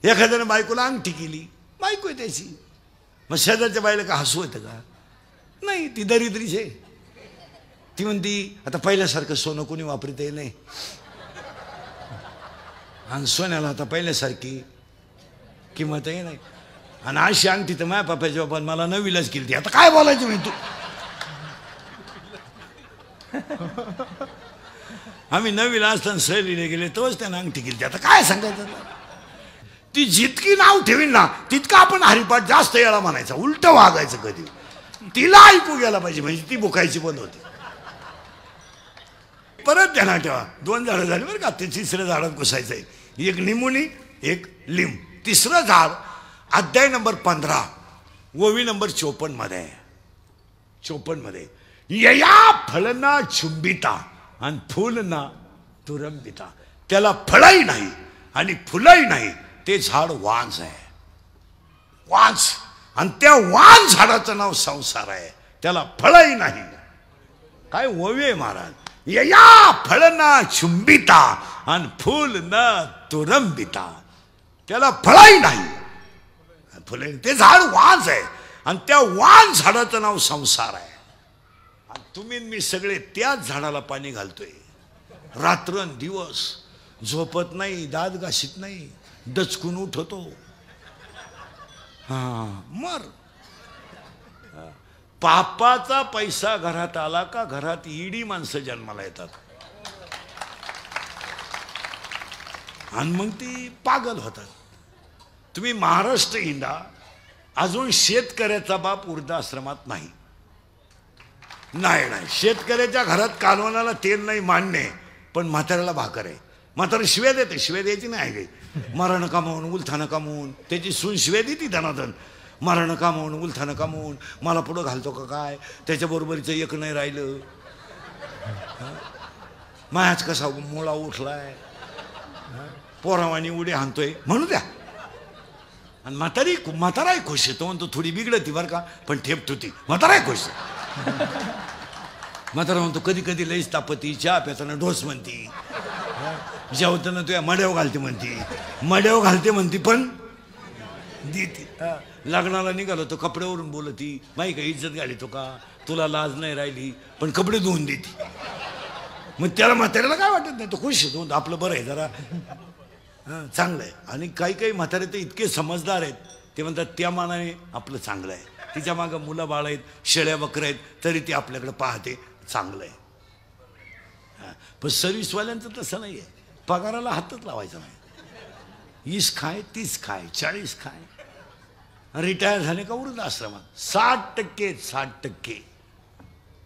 एखाद्याने बायकोला अंगठी केली, बायको आहे त्याची, मग शेजारच्या बाईला का हसू येतं का? नाही, ती दरिद्रीच आहे. ती म्हणती आता पहिल्यासारखं सोनं कोणी वापरत नाही, आणि सोन्याला आता पहिल्यासारखी किंमतही नाही. आणि अशी अंगठी तर माझ्या पप्पाच्या बापान मला नवीलाच केली ती. आता काय बोलायचं मी तू? आम्ही नवीला असताना सहलीला गेले तेव्हाच त्यानं अंगठी केली. आता काय सांगायचं? ती जितकी नाव ठेवीन ना तितका आपण हरिपाठ जास्त याला म्हणायचा, उलट वागायचं कधी. तिला ऐकू गेला पाहिजे म्हणजे ती बुकायची बंद होती. परत ध्यानात ठेवा, 2 झाडं झाली बरं का. ते तिसऱ्या झाडात घुसायचंय. एक निमुनी, एक लिंब. तिसरं झाड अध्याय नंबर 15 ओवी नंबर 54 मध्ये. 54 मध्ये यया फळना चुंबिता आणि फुल ना तुरंबिता. त्याला फळही नाही आणि फुलही नाही, ते झाड वांज आहे. वांज. आणि त्या वांज झाडाचं नाव संसार आहे. त्याला फळही नाही. काय ओवी आहे महाराज. यया फळना चुंबिता आणि फुल न तुरंबिता. त्याला फळही नाही, फुले. ते झाड वांज आहे आणि त्या वांज झाडाचं नाव संसार आहे. आणि तुम्ही मी सगळे त्याच झाडाला पाणी घालतोय रात्रंदिवस. झोपत नाही, दात घाशीत नाही, दचकून उठतो. मर. पापाचा पैसा घरात आला का घरात ईडी माणसं जन्माला येतात आणि मग ती पागल होतात. तुम्ही महाराष्ट्र हिंडा, अजून शेतकऱ्याचा बाप वृद्धाश्रमात नाही. नाही, शेतकऱ्याच्या घरात कालवणाला तेल नाही मान्य, पण म्हाताऱ्याला भाकर आहे. म्हातारा शिव्या देते, शिव्या द्यायची नाही गे. मरण कामावून उलथानं कामवून त्याची सून शिव्या देते धनाधन. मरण कामावून उलथानं कामवून मला पुढं घालतो का काय? त्याच्याबरोबरीचं एक नाही राहिलं. मायाच कसा मुळा उठलाय, पोरावानी उडी हाणतोय म्हणू द्या. आणि म्हाताराही खुश आहे. तो म्हणतो थोडी बिघडती बरं का, पण ठेप होती. म्हाताराही खुश. म्हातारा म्हणतो कधी कधी लईच तापती, चहा प्याताना ढोस म्हणती, जेवताना तुया मड्याव घालते म्हणती, मड्याव घालते म्हणती पण देते. लग्नाला निघालो तो कपड्यावरून बोलती, माही का इज्जत घालितो का, तुला लाज नाही राहिली, पण कपडे धुवून देते. मग त्याला म्हाताऱ्याला काय वाटत नाही, तो खुश आहे. तो आपलं बरं आहे जरा, चांगलं आहे. आणि काही काही म्हातारे तर इतके समजदार आहेत, ते म्हणतात त्या मानाने आपलं चांगलं आहे. तिच्या मागं मुलं बाळ आहेत, शेळ्या बकऱ्या आहेत, तरी ती आपल्याकडे पाहते, चांगलं आहे. पण सर्व्हिसवाल्यांचं तसं नाही आहे. पगाराला हातच लावायचा नाही. 20 खाय, 30 खाय, 40 खाय. रिटायर झाले का वृद्धाश्रमात 60%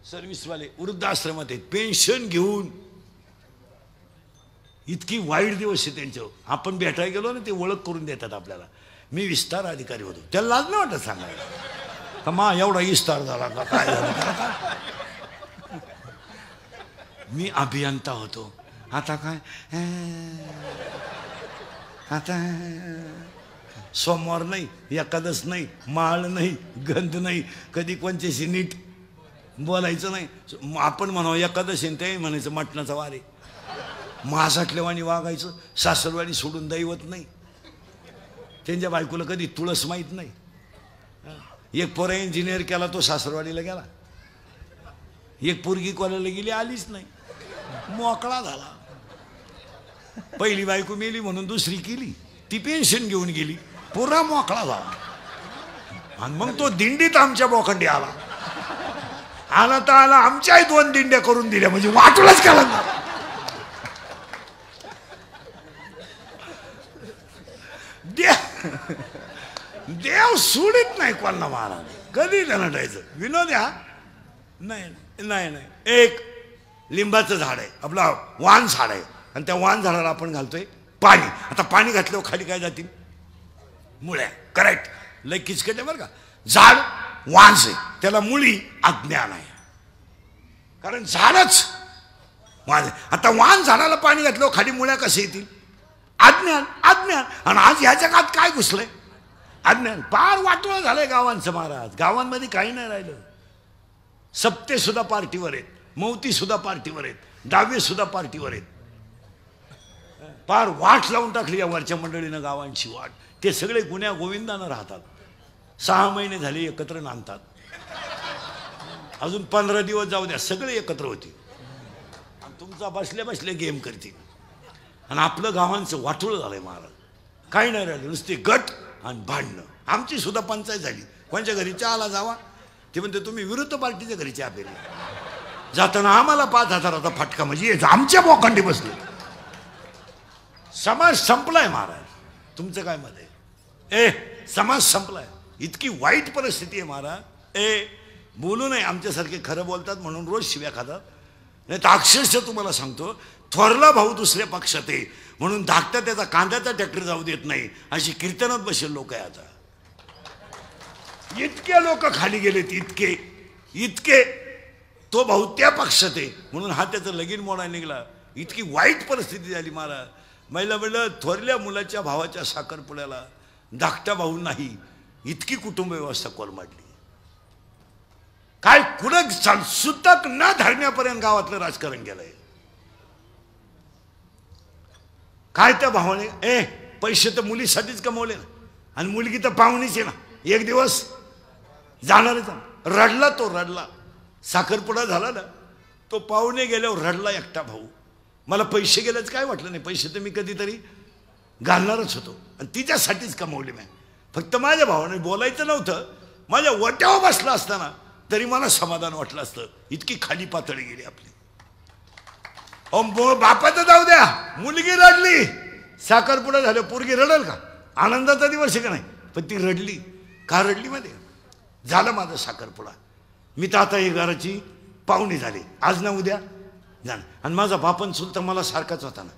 सर्व्हिसवाले वृद्धाश्रमात आहेत. पेन्शन घेऊन इतकी वाईट दिवस आहे त्यांच्यावर. आपण भेटायला गेलो ना, ते ओळख करून देतात आपल्याला. मी विस्तार अधिकारी होतो, त्याला लाज नाही वाटत सांगायला का मा एवढा विस्तार झाला का काय झालं. मी अभियंता होतो, आता काय, आता सोमवार नाही, एकादश नाही, माळ नाही, गंध नाही, कधी कोणच्याशी नीट बोलायचं नाही. आपण म्हणावं एकादशी, ते म्हणायचं मटणाचा वारे. महासाठलेवाणी वागायचं. सासरवाडी सोडून दैवत नाही. त्यांच्या बायकोला कधी तुळस माहीत नाही. एक पोरा इंजिनियर केला, तो सासरवाडीला गेला. एक पोरगी कॉलेजला गेली, आलीच नाही, मोकळा झाला. पहिली बायको मेली म्हणून दुसरी केली, ती पेन्शन घेऊन गेली, पुरा मोकळा झाला. आणि मग तो दिंडीत आमच्या बोखंडी आला. आला तर आला, आमच्याही 2 दिंड्या करून दिल्या, म्हणजे वाटूलाच केला. देव सोडित नाही कोणाला महाराज, कधी नटायचं. विनोद हा नाही नाही नाही. एक लिंबाचं झाड आहे, आपला वाण झाड आहे, आणि त्या वाण झाडाला आपण घालतोय पाणी. आता पाणी घातल्यावर खाली काय जातील? मुळ्या. करेक्ट. लय किचकट आहे बरं का. झाड वांज आहे, त्याला मुळी अज्ञान आहे, कारण झाडच वांज. आता वाण झाडाला पाणी घातल्यावर खाली मुळ्या कसे येतील? अज्ञान. अज्ञान. आणि आज ह्या जगात काय घुसलंय? अज्ञान. पार वाटोळं झालंय गावांचं महाराज. गावांमध्ये काही नाही राहिलं. सप्ते सुद्धा पार्टीवर आहेत, मौती सुद्धा पार्टीवर आहेत, डावे सुद्धा पार्टीवर आहेत. पार वाट लावून टाकली या वरच्या मंडळीनं, गावांची वाट. ते सगळे गुन्ह्या गोविंदानं राहतात. 6 महिने झाले एकत्र नांदतात. अजून 15 दिवस जाऊ द्या, सगळे एकत्र होतील आणि तुमचा बसल्या बसल्या गेम करतील. आणि आपलं गावांचं वाटोळं झालंय महाराज. काही नाही राहिलं, नुसते गट आणि भांडणं. आमची सुद्धा पंचायत झाली. कोणच्या घरी चहाला जावा, ते म्हणते तुम्ही विरुद्ध पार्टीच्या घरी चहा पेरले. जाताना आम्हाला 5,000चा फटका, म्हणजे आमच्या बोकांडी बसले. समाज संपलाय महाराज. तुमचं काय मत आहे? समाज संपलाय. इतकी वाईट परिस्थिती आहे महाराज. बोलू नये, आमच्यासारखे खरं बोलतात म्हणून रोज शिव्या खातात. नाही तर अक्षरशः तुम्हाला सांगतो, थोरला भाऊ दुसऱ्या पक्षात आहे म्हणून धाकटा त्याचा कांद्याचा ट्रॅक्टर जाऊ देत नाही, अशी कीर्तनात बसेल लोक आहे आता. इतके लोक खाली गेलेत, इतके इतके. तो भाऊ त्या पक्षात आहे म्हणून हा त्याचं लगीन मोडायला निघाला. इतकी वाईट परिस्थिती झाली महाराज. महिला म्हणलं थोरल्या मुलाच्या भावाच्या साखरपुड्याला धाकटा भाऊ नाही, इतकी कुटुंब व्यवस्था कोलमाडली. काय कुणक सुतक न धरण्यापर्यंत गावातलं राजकारण गेलंय. काय त्या भावाने पैसे तर मुलीसाठीच कमवले ना, आणि मुलगी तर पाहुणीच आहे ना. एक दिवस जाणारच. रडला तो, रडला. साखरपुडा झाला ना, तो पाहुणे गेल्यावर रडला एकटा भाऊ. मला पैसे गेल्याच काय वाटलं नाही, पैसे तर मी कधीतरी घालणारच होतो आणि तिच्यासाठीच कमवले मी. फक्त माझ्या भावाने बोलायचं नव्हतं, माझ्या वट्यावर बसला असताना तरी मला समाधान वाटलं असतं. इतकी खाली पातळी गेली आपली. बापाचं जाऊ द्या, मुलगी रडली. साखरपुडा झालं, पोरगी रडल का? आनंदाचा दिवस आहे का नाही? पण ती रडली. का रडली मध्ये? झालं माझं साखरपुडा, मी तर आता एक घराची पाहुणी झाली, आज ना उद्या जाण. आणि माझा बापन चुलता मला सारखाच होता ना.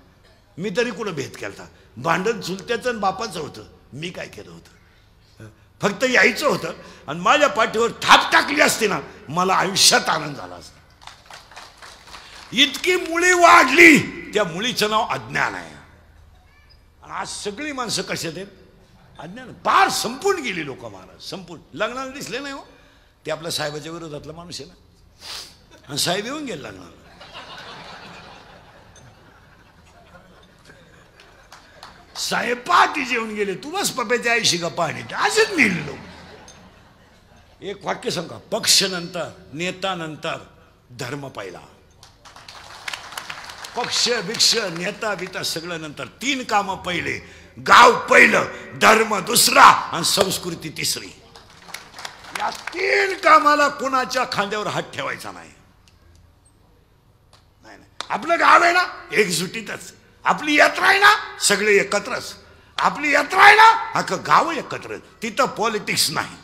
मी तरी कुठं भेद केलता? भांडण चुलत्याचं आणि बापाचं होतं. मी काय केलं होतं? फक्त यायचं होतं आणि माझ्या पाठीवर थाप टाकली असते ना, मला आयुष्यात आनंद झाला असता. इतकी मुळी वाढली. त्या मुळीचं नाव अज्ञान आहे. आणि आज सगळी माणसं कशात आहेत? अज्ञान. पार संपून गेली लोक महाराज, संपून. लग्नाला दिसले नाही हो, ते आपल्या साहेबाच्या विरोधातला माणूस आहे ना, आणि साहेब येऊन गेले लग्नाला. साहेब पाठी जेवून गेले, तू बस पप्याच्या आईशी गप्पा आणि असेच नेले लोक. एक वाक्य सांगा, पक्ष नंतर, नेता नंतर, धर्म पहिला. पक्ष भिक्ष नेता बिता सगळं नंतर. 3 कामं पहिले. गाव पहिलं, धर्म दुसरा आणि संस्कृती तिसरी. या 3 कामाला कोणाच्या खांद्यावर हात ठेवायचा नाही. आपलं गाव आहे ना, एकजुटीतच. आपली यात्रा आहे ना, सगळे एकत्रच. आपली यात्रा आहे ना, अख्खं गाव एकत्र. तिथं पॉलिटिक्स नाही.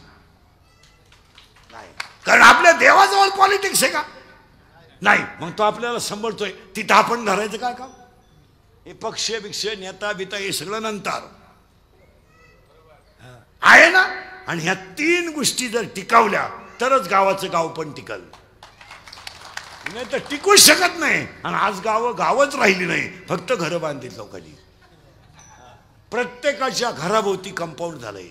कारण आपल्या देवाजवळ पॉलिटिक्स आहे का? नाही. मग तो आपल्याला सांभाळतोय, तिथं आपण धरायचं काय काम? हे पक्ष भिक्ष नेता बिता हे सगळं नंतर आहे ना. आणि ह्या 3 गोष्टी जर टिकवल्या तरच गावाचं गाव पण टिकल, नाही तर टिकूच शकत नाही. आणि आज गावच राहिली नाही, फक्त घरं बांधलीत लोकांनी. प्रत्येकाच्या घराभोवती कंपाऊंड झालंय.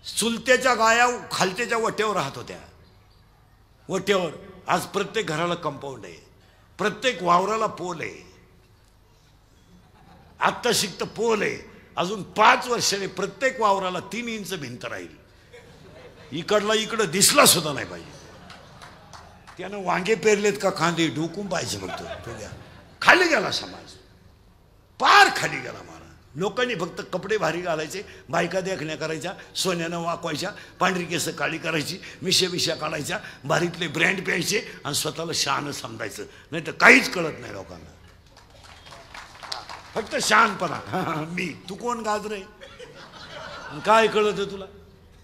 चुलत्याच्या गाया खालत्याच्या वट्यावर राहत होत्या, वट्यावर. आज प्रत्येक घराला कंपाऊंड आहे, प्रत्येक वावराला पोल आहे. आत्ता शिकत पोल आहे. अजून 5 वर्षाने प्रत्येक वावराला 3 इंच भिंत राहील. इकडला इकडं दिसला सुद्धा नाही पाहिजे. त्यानं वांगे पेरलेत का कांदे ढोकून पाहिजे बघतो. खाली गेला समाज, पार खाली गेला महाराज. लोकांनी फक्त कपडे भारी घालायचे, बायका देखण्या करायच्या, सोन्यानं वाकवायच्या, पांढरी केस काळी करायची, मिश्या बिश्या काढायच्या, भारीतले ब्रँड प्यायचे आणि स्वतःला शहाणं समजायचं. नाही तर काहीच कळत नाही लोकांना, फक्त शहाणपणा. मी तू कोण गाजरे? काय कळत तुला?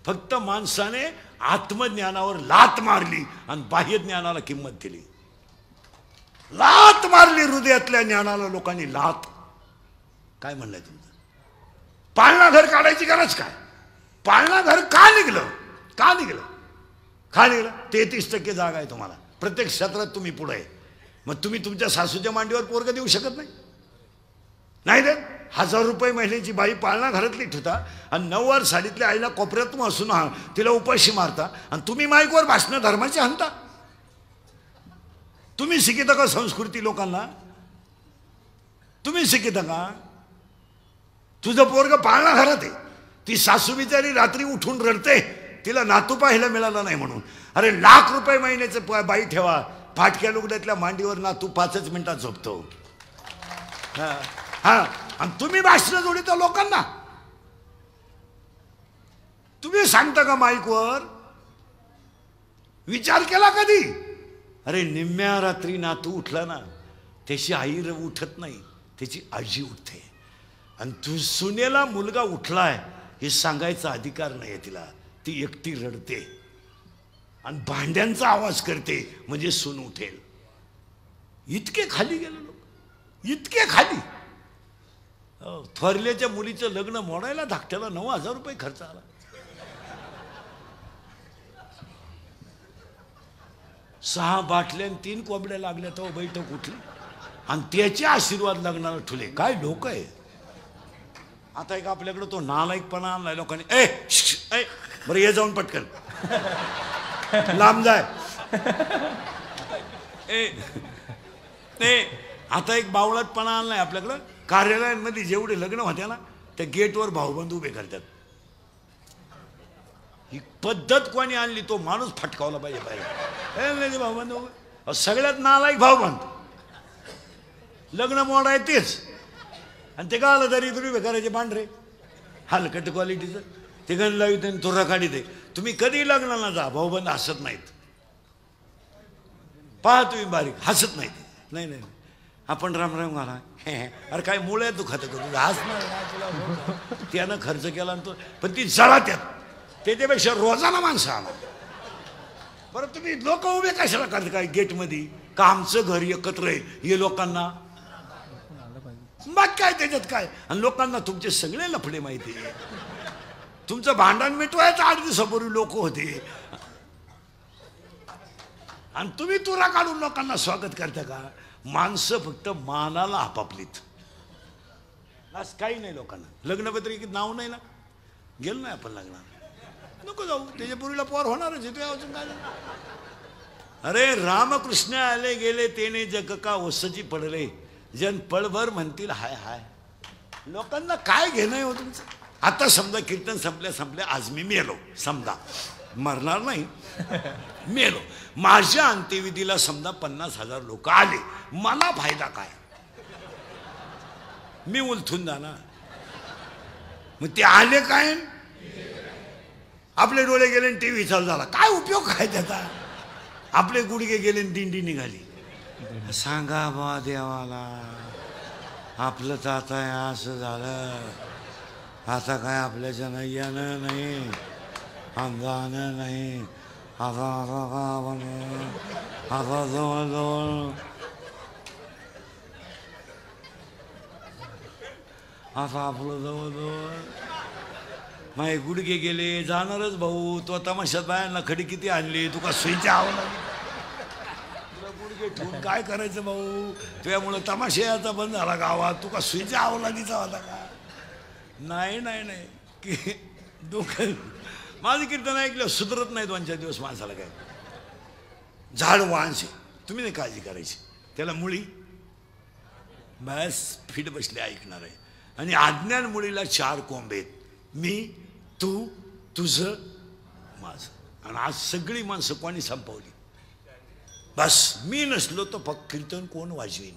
फक्त माणसाने आत्मज्ञानावर लात मारली आणि बाह्य ज्ञानाला किंमत दिली. लात मारली हृदयातल्या ज्ञानाला लोकांनी. लात काय म्हणलंय तुमचं? पाळणा घर काढायची गरज काय? पाळणा घर का निघलं? का निघलं? का निघलं? 33% जागा आहे तुम्हाला, प्रत्येक क्षेत्रात तुम्ही पुढे आहे. मग तुम्ही तुमच्या सासूच्या मांडीवर पोरग देऊ शकत नाही? नाही रे. 1000 रुपये महिन्याची बाई पाळणा घरातली ठेवता आणि 9वार साडीतल्या आईला कोपऱ्यात असून तिला उपाशी मारता आणि तुम्ही माईकवर भाषणं धर्माची आणता. तुम्ही शिकिता का संस्कृती लोकांना? तुम्ही शिकिता का? तुझं पोरग पाळणा घरात आहे, ती सासू बिचारी रात्री उठून रडते तिला नातू पाहायला मिळाला नाही म्हणून. अरे लाख रुपये महिन्याचं बाई ठेवा, फाटक्या लुगड्यातल्या मांडीवर नातू 5 मिनिटात झोपतो. हा, आणि तुम्ही भाषण जोडीता लोकांना. तुम्ही सांगता का माईकवर? विचार केला कधी? अरे निम्म्या रात्री नातू उठला ना, त्याची आई उठत नाही, त्याची आजी उठते. आणि तू सुनेला मुलगा उठलाय हे सांगायचा अधिकार नाही तिला. ती एकटी रडते आणि भांड्यांचा आवाज करते म्हणजे सून उठेल. इतके खाली गेले लोक, इतके खाली. थोरल्याच्या मुलीचं लग्न मोडायला धाकट्याला 9,000 रुपये खर्च आला. सहा बाटल्या 3 कोंबड्या लागल्या तेव्हा बैठक उठली आणि त्याचे आशीर्वाद लग्नाला ठुले. काय लोक आहे. आता एक आपल्याकडे तो नालायकपणा आणलाय लोकांनी. बरं ये जाऊन पटकन लांब जाय. आता एक बावळटपणा आणलाय आपल्याकडं. कार्यालयांमध्ये जेवढे लग्न होते ना त्या गेटवर भाऊबंद उभे करतात. ही पद्धत कोणी आणली? तो माणूस फटकावला पाहिजे पाहिजे. भाऊबंद उभे, सगळ्यात नालायक भाऊबंद. लग्न मोडाय तेच, आणि ते गाला तरी उभे करायचे पांढरे हलकट क्वालिटीचं. ते गण लावित आणि तुरा काढी दे. तुम्ही कधी लग्नाला जा, भाऊबंद हसत नाहीत. पहा तुम्ही बारीक हसत नाहीत. नाही नाही आपण रामराम घाला. अरे काय मुळे दुखत तुझं हसणार. त्यानं खर्च केला आणि तो पण ती जळा त्यात. त्याच्यापेक्षा रोजाना माणसं आला. बरं तुम्ही लोक उभे कशाला करता काय गेटमध्ये? का आमचं घर एकत्र आहे हे लोकांना मग काय त्याच्यात काय? आणि लोकांना तुमचे सगळे लफडे माहिती आहे. तुमचं भांडण मिटवायचं 8 दिवसापूर्वी लोक होते आणि तुम्ही तुरा काढून लोकांना स्वागत करता का? माणसं फक्त मानाला आपापलीत. आज काही नाही लोकांना. लग्नपत्रिकेत नाव नाही ना, गेलो नाही आपण लग्नाला, नको जाऊ. त्याच्या पूर्वीला पोर होणारच आहे. अजून काय? अरे रामकृष्ण आले गेले तेने जग का ओसची पडले, जन पळभर म्हणतील हाय हाय. लोकांना काय घेणं हो तुमचं? आता समजा कीर्तन संपल्या आज मी मेलो, समजा मरणार नाही, मेलो. माझ्या अंत्यविधीला समजा 50,000 लोक आले, मला फायदा काय? मी उलथून जाणार. मग ते आले काय? आपले डोळे गेले टीव्ही चालू झाला, काय उपयोग काय त्याचा? आपले गुडघे गेले दिंडी निघाली. सांगा बा देवाला, आपलं तर आता असं झालं. आता काय आपल्याच्या नय्यानं नाही, आमदानं नाही. आता आता का म्हणे आता जवळजवळ आता आपलं जवळजवळ माझे गुडघे गेले. जाणारच भाऊ. तो तमाशात बायांना खडी किती आणली, तुका सुईच्या आवला गुडघे ठेवून काय करायचं भाऊ? तुझ्यामुळं तमाशा बंद झाला गावात. तुका सुईच्या आवलादीचा होता का? नाही नाही नाही की दुःख. माझं कीर्तन ऐकलं सुधरत नाही 2-4 दिवस माणसाला. काय झाड वांशे, तुम्ही नाही काळजी करायची. त्याला मुळी बस फिट बसले ऐकणार आहे. आणि अज्ञान मुळीला 4 कोंबे आहेत. मी, तू, तुझं, माझं. आणि आज सगळी माणसं कोणी संपवली. बस मी नसलो तर फक्त कीर्तन कोण वाजवीन,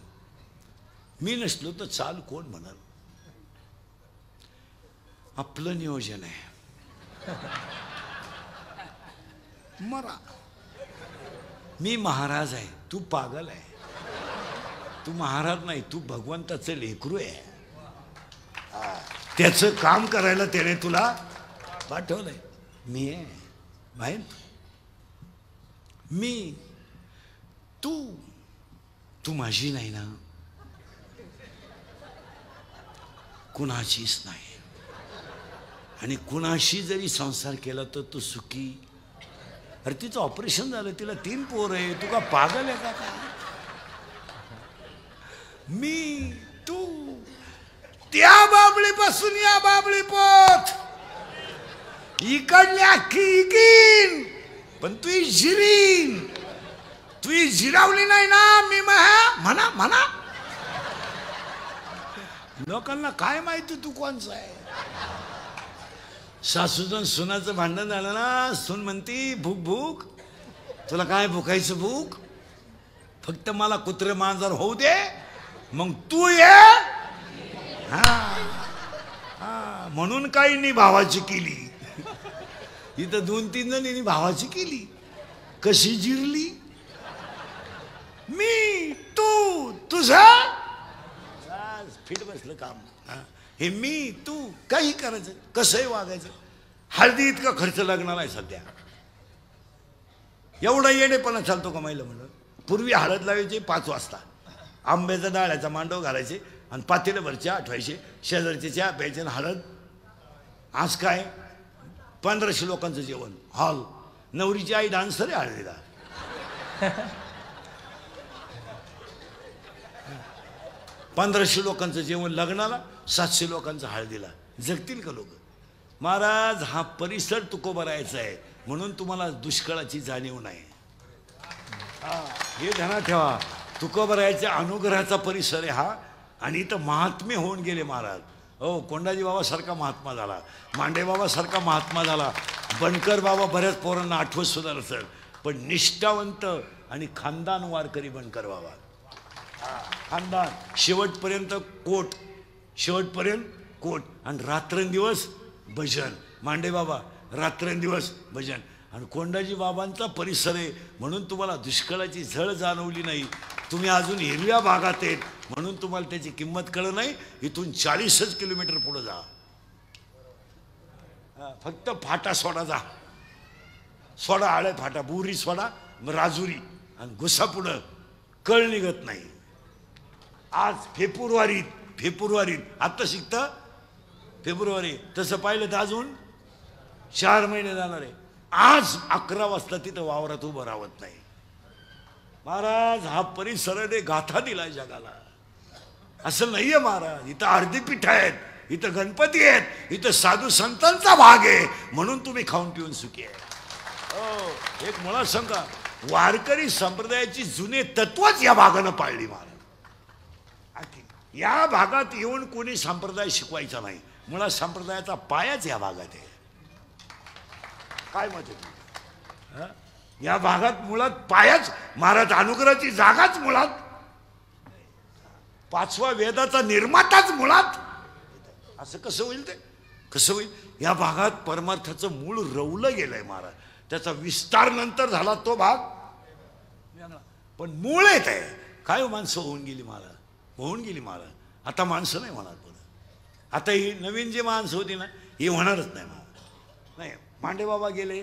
मी नसलो तर चाल कोण म्हणाल. आपलं नियोजन आहे. मरा. मी महाराज आहे, तू पागल आहे. तू महाराज नाही, तू भगवंताचं लेकरू आहे. त्याचं काम करायला त्याने तुला पाठवलंय. मी आहे बाहेर. मी, तू माझी नाही ना, कुणाचीच नाही. आणि कुणाशी जरी संसार केला तर तू सुखी. अरे तिचं ऑपरेशन झालं, तिला 3 पोर आहे. तू का पागल आहे का? मी, तू, त्या बाबळीपासून या बाबळी पोत, इकडल्या खिगीन, पण तू जिरीन. तू जिरावली नाही ना, मी म्हणा म्हणा. लोकांना काय माहिती तू कोणचा आहे. सासूचं सुनाचं भांडण झालं ना, सून म्हणती भूक भूक, तुला काय भुकायचं भूक, फक्त मला कुत्रे मांजर होऊ दे मग तू ये. हा म्हणून काही भावाची केली. इथं 2-3 जणींनी भावाची केली. कशी जिरली. मी तू तुझा फिट बसलं काम. हे मी तू काही करायचं, कसंही वागायचं. हळदी इतका खर्च लग्नाला आहे सध्या. एवढा येणेपणा चालतो का महिला म्हणलं. पूर्वी हळद लावायची 5 वाजता, आंब्याचा डाळ्याचा मांडव घालायचे आणि पातेल्याभर चहा आठवायचे, शेजारचे चहा प्यायचे आणि हळद. आज काय 1500 लोकांचं जेवण हॉल. नवरीची आई डान्सर आहे हळदीला. 1500 लोकांचं जेवण लग्नाला, 700 लोकांचं हळदीला. जगतील का लोक. महाराज हा परिसर तुकोबा राहायचा आहे म्हणून तुम्हाला दुष्काळाची जाणीव नाही. हे ध्यानात ठेवा. तुकोबा राहायच्या अनुग्रहाचा परिसर आहे हा. आणि इथं महात्मे होऊन गेले महाराज. हो कोंडाजी बाबा सारखा महात्मा झाला, मांडे बाबा सारखा महात्मा झाला, बनकर बाबा बऱ्याच पोरांना आठवत सुद्धा नसेल, पण निष्ठावंत आणि खानदान वारकरी बनकर बाबा. खानदान शेवटपर्यंत कोट, शेवटपर्यंत कोट. आणि रात्रंदिवस भजन. मांडे बाबा रात्रंदिवस भजन. आणि कोंडाजी बाबांचा परिसर आहे म्हणून तुम्हाला दुष्काळाची झळ जाणवली नाही. तुम्ही अजून हिरव्या भागात आहेत म्हणून तुम्हाला त्याची किंमत कळलं नाही. इथून 40 किलोमीटर पुढे जा, फक्त फाटा सोडा जा. सोडा आळे फाटा, बुरी सोडा, राजुरी आणि घुसा पुढं. कळ निघत नाही. आज फेब्रुवारीत आत्ता शिकतं फेब्रुवारी. तसं पाहिलं तर अजून 4 महिने जाणार आहे. आज 11 वाजता तिथं वावरात उभं राहत नाही. महाराज हा परिसराने गाथा दिलाय जगाला. असं नाहीये महाराज. इथं अर्धीपीठ आहेत, इथं गणपती आहेत, इथं साधू संतांचा भाग आहे म्हणून तुम्ही खाऊन पिऊन सुखी आहे. हो एक मुळात सांगा, वारकरी संप्रदायाची जुने तत्वच या भागानं पाळली महाराज. या भागात येऊन कोणी संप्रदाय शिकवायचा नाही. मुळात संप्रदायाचा पायाच या भागात आहे. काय मत आहे. या भागात मुळात पायाच महाराज, अनुग्रहाची जागाच मुळात, 5व्या वेदाचा निर्माताच मुळात. असं कसं होईल. ते कसं होईल. या भागात परमार्थाचं मूळ रवलं गेलंय महाराज. त्याचा विस्तार नंतर झाला तो भाग, पण मूळ येत आहे. काय माणसं होऊन गेली महाराज, होऊन गेली महाराज. आता माणसं नाही होणार पुढे. आता ही नवीन जी माणसं होती ना ही होणारच नाही महाराज. नाही मांडे बाबा गेले,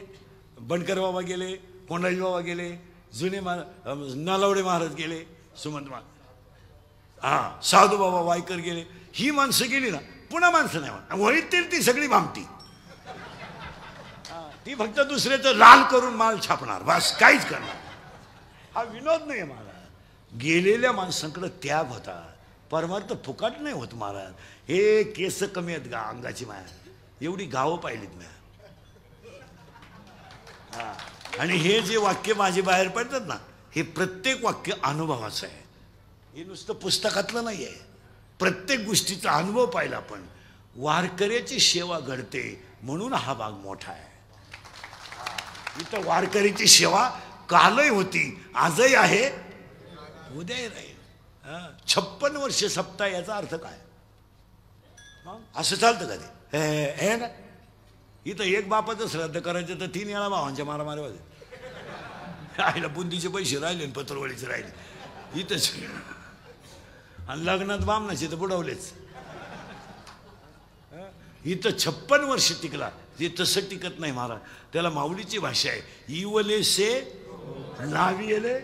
बनकर बाबा गेले, कोंडाजी बाबा गेले, जुने नलावडे महाराज गेले, सुमंत महाराज, साधू बाबा वायकर गेले. ही माणसं गेली ना पुन्हा माणसं नाही होणार. वळीतील ती सगळी भामटी. ती फक्त दुसऱ्याचं लाल करून माल छापणार, बस काहीच करणार. हा विनोद नाही महाराज. गेलेल्या माणसांकडे त्याग होता. परमार्थ फुकट नाही होत महाराज. हे केस कमी आहेत का अंगाची माया, एवढी गावं पाहिलीत मी. आणि हे जे वाक्य माझे बाहेर पडतात ना, हे प्रत्येक वाक्य अनुभवाचं आहे. हे नुसतं पुस्तकातलं नाही आहे. प्रत्येक गोष्टीचा अनुभव पाहिला आपण. वारकऱ्याची सेवा घडते म्हणून हा भाग मोठा आहे. इथं वारकऱ्याची सेवा कालही होती, आजही आहे, उद्याही राहील. 56 वर्ष सप्ताह याचा अर्थ काय. असं चालतं का ते. हे ना इथं एक बापाचं श्राद्ध करायचं तर 3 वेळा भावांच्या मारामारी होते. आईला बुंदीचे पैसे राहिले, पत्रवळीचे राहिले इथंच. आणि लग्नात बामणाचे तर बुडवलेच. इथं 56 वर्ष टिकला. ते तसं टिकत नाही महाराज. त्याला माऊलीची भाषा आहे, इवले से लाविले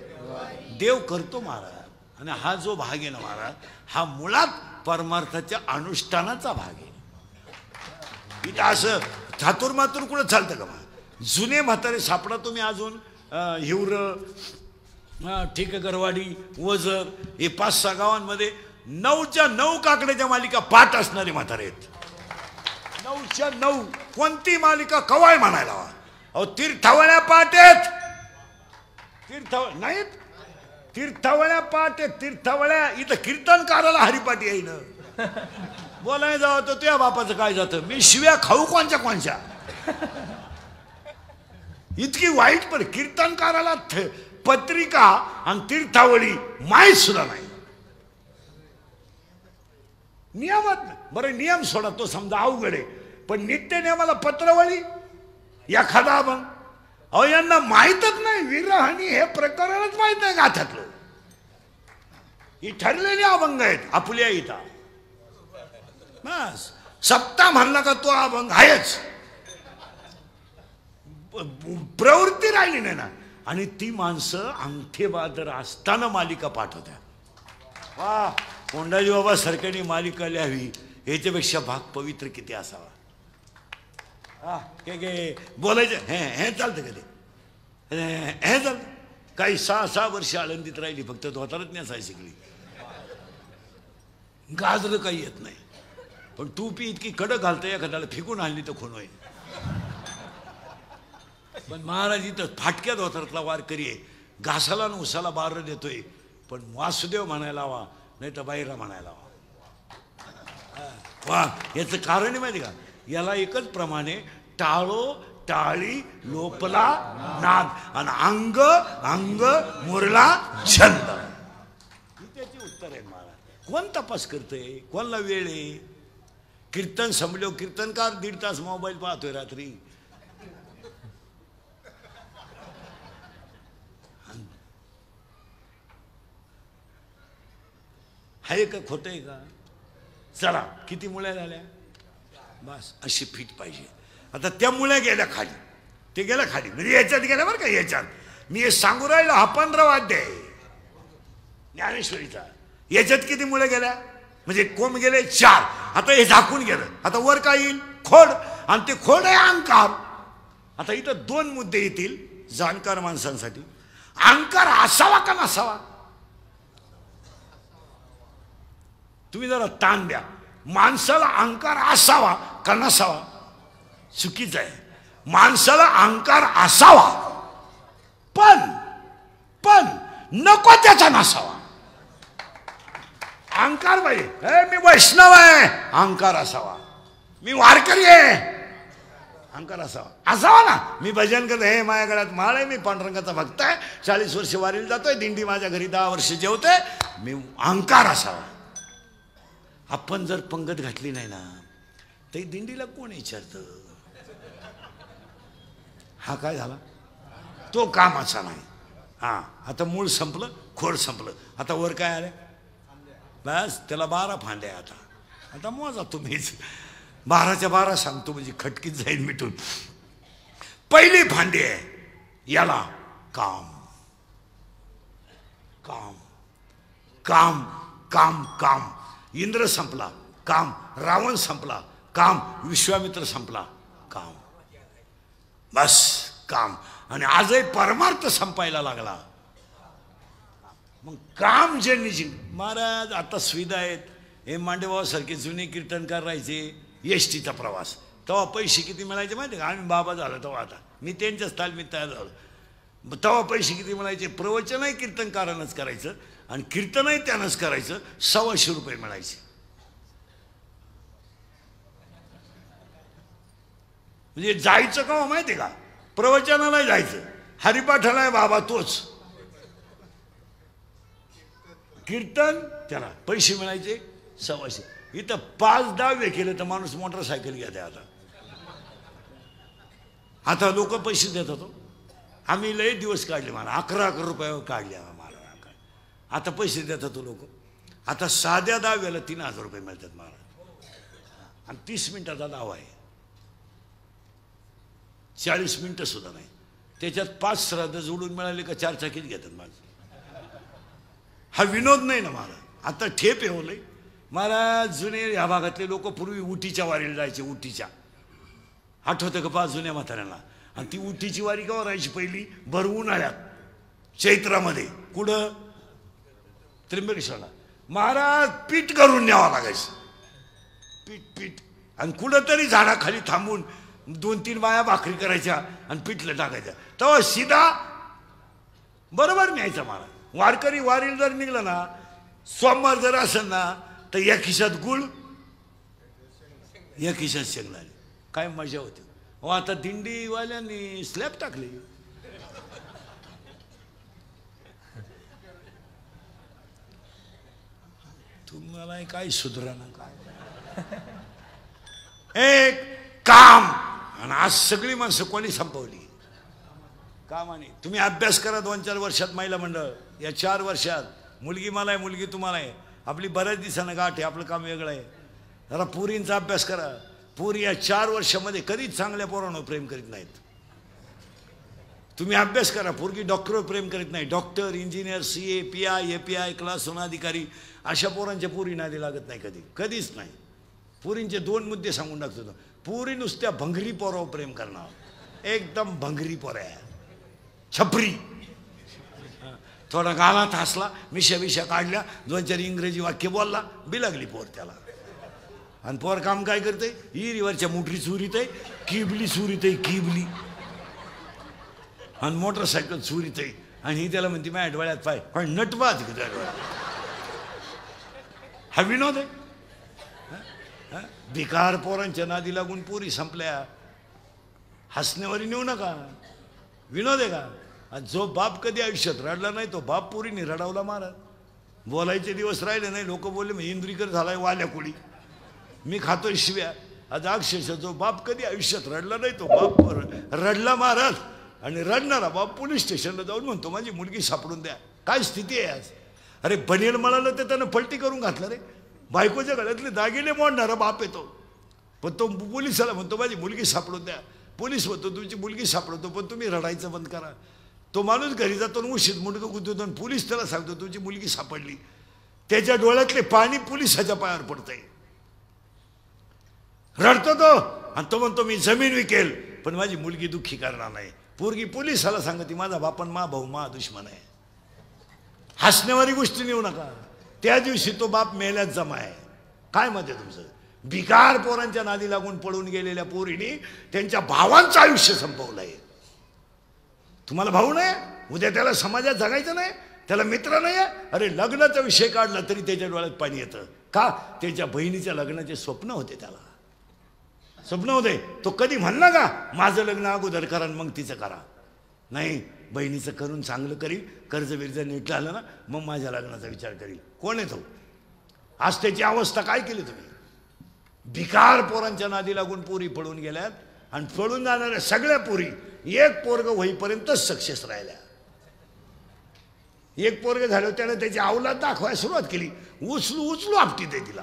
देव करतो महाराज. आणि हा जो भाग आहे ना महाराज, हा मुळात परमार्थाच्या अनुष्ठानाचा भाग आहे. इथं असं थातूर मातूर कुठं चालतं का महाराज. जुने म्हातारे सापडा तुम्ही अजून. हिवर, ठिकगरवाडी, वजर, हे 5-6 गावांमध्ये 9च्या 9 काकड्याच्या मालिका पाठ असणारे म्हातारे आहेत. 9च्या 9 कोणती मालिका कवाय म्हणायला हवा. अहो तीर्थावळ्या पाठ आहेत. नाहीत तीर्थावळ्या पाठ आहेत. तीर्थावळ्या इथं कीर्तनकाराला हरिपाठी येईन. बोलाय जावं तर तुझ्या बापाचं काय जातं, मी शिव्या खाऊ कोणच्या इतकी वाईट. पण कीर्तनकाराला पत्रिका आणि तीर्थावळी माहीत सुद्धा नाही. नियमात बरं नियम सोडा तो समजा अवघड आहे, पण नित्य नियमाला पत्रवळी एखादा अभंग. अहो यांना माहीतच नाही, विरहानी हे प्रकरणच माहीत नाही गाथ्यातलं. ही ठरलेली अभंग आहेत आपल्या इथं. बस सप्ताह म्हणला का तो अभंग आहेच, प्रवृत्ती राहिली नाही ना. आणि ती माणसं अंगठेबादर असताना मालिका पाठवत्या. वा कोंडाजी बाबा सरकारने मालिका लिहावी याच्यापेक्षा भाग पवित्र किती असावा. हा के बोलायचं हे चालतं कधी हे चालतं. काही 6 वर्ष आळंदीत राहिली, फक्त धोतारच नेसाय शिकली, गाजर काही येत नाही. पण टोपी इतकी कडक घालतोय एखाद्याला फेकून आणली तर खून होईल. पण महाराज इथं फाटक्या धोतारातला वारकरी आहे, घासाला आणि उसाला बार देतोय, पण वासुदेव म्हणायला हवा नाही तर बाईरा म्हणायला हवा. वा याचं कारण माहिती का, याला एकच प्रमाणे टाळो टाळी लोपला नाद आणि अंग अंग मुरला छंद. ही त्याची उत्तर आहे. महाराज कोण तपास करतंय, कोणला वेळ आहे. कीर्तन संपलो, कीर्तनकार 1.5 तास मोबाईल पाहतोय रात्री. आहे का खोट आहे का. चला किती मुळ्या झाल्या, बस अशी फिट पाहिजे. आता त्या मुळ्या गेल्या खाली, ते गेल्या खाली म्हणजे याच्यात गेल्या बरं का. याच्यात मी हे सांगू राहिलो, हा 15वा अध्याय ज्ञानेश्वरीचा. याच्यात किती मुळे गेल्या म्हणजे कोंब गेले 4. आता हे झाकून गेलं, आता वर काय येईल, खोड. आणि ते खोड आहे अहंकार. आता इथं 2 मुद्दे येतील जाणकार माणसांसाठी. अहंकार असावा का नसावा, तुम्ही जरा ताण द्या. माणसाला अहंकार असावा का नसावा, चुकीचं आहे. माणसाला अहंकार असावा, पण नको त्याचा नसावा. अहंकार पाहिजे, मी वैष्णव आहे अहंकार असावा, मी वारकरी आहे अहंकार असावा ना. मी भजन करतो, हे माझ्या गळ्यात माळ आहे, मी पांडुरंगाचा भक्त आहे, 40 वर्ष वारीला जातोय, दिंडी माझ्या घरी 10 वर्ष जेवतोय, मी अहंकार असावा. आपण जर पंगत घातली नाही ना तर दिंडीला कोण विचारतं हा काय झाला, तो कामाचा नाही. हा आता मूळ संपलं, खोड संपलं, आता वर काय आलं, बस त्याला 12 फांद्या. आता मोजा तुम्हीच, 12च्या 12 सांगतो म्हणजे खटकीत जाईल मिटून. पहिली फांदी आहे याला काम काम काम काम काम. इंद्र संपला काम, रावण संपला काम, विश्वामित्र संपला काम, बस काम. आणि आजही परमार्थ संपायला लागला. मग काम जे निजिंग महाराज आता सुविधा आहेत. हे मांडेबाबा सारखे जुने कीर्तनकार राहायचे, एसटीचा प्रवास, तेव्हा पैसे किती मिळायचे माहिती का. आम्ही बाबा झालो तेव्हा, आता मी त्यांच्याच तालमीत तयार झालो. तेव्हा पैसे किती मिळायचे, प्रवचनही कीर्तनकारानंच करायचं आणि कीर्तनही त्यानंच करायचं, 125 रुपये मिळायचे. म्हणजे जायचं का माहिती का, प्रवचनाला जायचं, हरिपाठाला बाबा तोच, कीर्तन त्याला पैसे मिळायचे 125. इथं 5-10 केलं तर माणूस मोटरसायकल घेते. आता लोक पैसे देत होतो. आम्ही लय दिवस काढले, मला 11 रुपयावर काढले मला. आता पैसे देत होतो लोक. आता साध्या 10 3000 रुपये मिळतात मला. आणि 30 मिनिटाचा दावा आहे, 40 मिनिटं सुद्धा नाही. त्याच्यात 5 श्राद्ध जोडून मिळाले का 4 चाकीत घेतात माझं. हा विनोद नाही ना मला. आता ठेप येवलंय मला. जुने ह्या भागातले लोक पूर्वी उटीच्या वारीला जायचे. उटीच्या आठवतं का 5 जुन्या म्हाताऱ्यांना. आणि ती उटीची वारी केव्हा राहायची पहिली, भर उन्हाळ्यात चैत्रामध्ये. कुठं, त्र्यंबकेश्वरला. महाराज पीठ करून न्यावं लागायचं, पीठ. आणि कुठं तरी झाडाखाली थांबून 2-3 बाया भाकरी करायच्या आणि पिठलं टाकायच्या. तेव्हा सीधा बरोबर न्यायचा मला. वारकरी वारीला जर निघलं ना, सोमवार जर असेल ना, तर या खिशात गुळ या खिशात शेंगदाणे, काय मजा होती. हो आता दिंडीवाल्यांनी स्लॅब टाकली. तुम्हाला काय सुधरा ना काय. एक काम, आणि आज सगळी माणसं कोणी संपवली कामाने. तुम्ही अभ्यास करा 2-4 वर्षात महिला मंडळ, या 4 वर्षात मुलगी मला आहे मुलगी तुम्हाला आहे, आपली बऱ्याच दिवसानं गाठ आहे, आपलं काम वेगळं आहे. जरा पुरींचा अभ्यास करा. पुरी या 4 वर्षामध्ये कधीच चांगल्या पोरांवर प्रेम करीत नाहीत. तुम्ही अभ्यास करा. पोरगी डॉक्टरवर प्रेम करीत नाही. Doctor, engineer, CA, PI, API, class अधिकारी अशा पोरांच्या पुरी नादी लागत नाही कधी, कधीच नाही. पुरींचे 2 मुद्दे सांगून टाकतो. पुरी नुसत्या भंगरी पोरावर प्रेम करणार, एकदम भंगरी पोऱ्या, छपरी. थोडा गालात हसला, मिशा काढल्या, 2-4 इंग्रजी वाक्य बोलला, बिलागली पोर त्याला. आणि पोर काम काय करते, इरीवरच्या मोटरी चोरीत आहे, किबली चोरीत आहे, किबली, आणि मोटरसायकल चोरीत आहे. आणि ही त्याला म्हणते माझ्या डोळ्यात पाय, काय नटवा तिकडे डोळ्यात. हा विनोद आहे. भिकार पोरांच्या नादी लागून पुरी संपल्या. हसण्यावर नेऊ नका, विनोद आहे का. आणि जो बाप कधी आयुष्यात रडला नाही तो बाप पुरीने रडावला महाराज. बोलायचे दिवस राहिले नाही, लोक बोलले मग इंद्रिकर झालाय वाल्या कुडी, मी खातोय शिव्या. आज अक्षरशः जो बाप कधी आयुष्यात रडला नाही तो बाप रडला महाराज. आणि रडणारा बाप पोलीस स्टेशनला जाऊन म्हणतो माझी मुलगी सापडून द्या. काय स्थिती आहे आज. अरे बनेल म्हणालं तर त्यानं पलटी करून घातलं रे. बायकोच्या गळ्यातले दागिने मोडणारा बाप येतो, पण तो पोलिसाला म्हणतो माझी मुलगी सापडून द्या. पोलीस म्हणतो तुमची मुलगी सापडवतो, पण तुम्ही रडायचं बंद करा. तो माणूस घरी जातो उशीत मुंडकं गुंतवतो, आणि पोलीस त्याला सांगतो तुमची मुलगी सापडली. त्याच्या डोळ्यातले पाणी पोलिसाच्या पायावर पडतंय. रडतो तो, आणि तो म्हणतो मी जमीन विकेल पण माझी मुलगी दुःखी करणार नाही. पोरगी पोलिसाला सांगते माझा बापन मा भाऊ मा दुश्मन आहे. हसण्यावारी गोष्टी नेऊ नका. त्या दिवशी तो बाप मेल्यात जमा आहे. काय मत आहे तुमचं. भिकार पोरांच्या नादी लागून पळून गेलेल्या पोरीने त्यांच्या भावांचं आयुष्य संपवलंय. तुम्हाला भाऊ नाही, उद्या त्याला समाजात जगायचं नाही, त्याला मित्र नाही आहे. अरे लग्नाचा विषय काढला तरी त्याच्या डोळ्यात पाणी येतं. का. त्याच्या बहिणीच्या लग्नाचे स्वप्न होते, त्याला स्वप्न होते. तो कधी म्हणला का माझं लग्न अगोदर करा मग तिचं करा. नाही, बहिणीचं करून चांगलं करील, कर्ज बिर्ज नीट झालं ना मग माझ्या लग्नाचा विचार करील. कोण आहे तो. आज त्याची अवस्था काय केली तुम्ही. भिकार पोरांच्या नादी लागून पोरी पळून गेल्यात, आणि पळून जाणाऱ्या सगळ्या पोरी एक पोरग होईपर्यंतच सक्सेस राहिल्या. एक पोरग झालं त्याने त्याची अवलाद दाखवायला सुरुवात केली, उचलू आपटी ते तिला.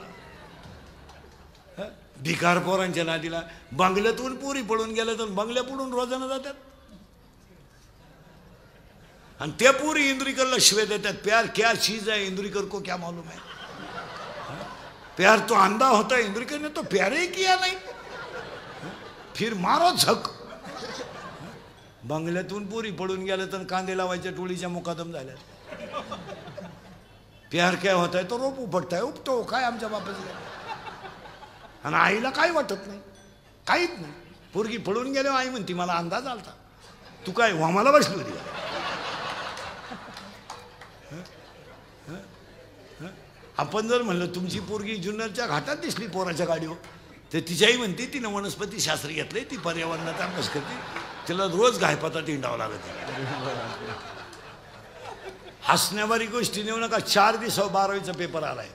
भिकार पोरांच्या नादीला बंगल्यातून पोरी पळून गेल्या तर बंगल्या पडून रोजानं जातात. आणि त्या पोरी इंद्रिकरला शिवे देतात. प्यार क्या चीज है इंद्रिकर को क्या मालूम है. प्यार तो अंधा होता है, इंद्रिकर ने तो प्यार ही किया नहीं, फिर मारो झक. बंगल्यातून पोरी पळून गेल्या तर कांदे लावायच्या टोळीच्या मुकादम झाल्या. प्यार क्या होता है तो रोप उपटताय, उपटो काय आमच्या बापाचं. आणि आईला काय वाटत नाही, काहीच नाही. पोरगी पळून गेल्यावर आई म्हणती मला अंदाज आलता, तू काय वामाला बसली होती. आपण जर म्हणलं तुमची पोरगी जुन्नरच्या घाटात दिसली पोराच्या गाडीवर, तर तिच्याही म्हणते तिनं वनस्पती शास्त्र घेतलंय, ती पर्यावरणाचा अभ्यास करते, तिला रोज गायपातात हिंडावं लागत. हसण्यावारी गोष्टी नेऊ नका. 4 दिवसावर 12वीचा पेपर आलाय.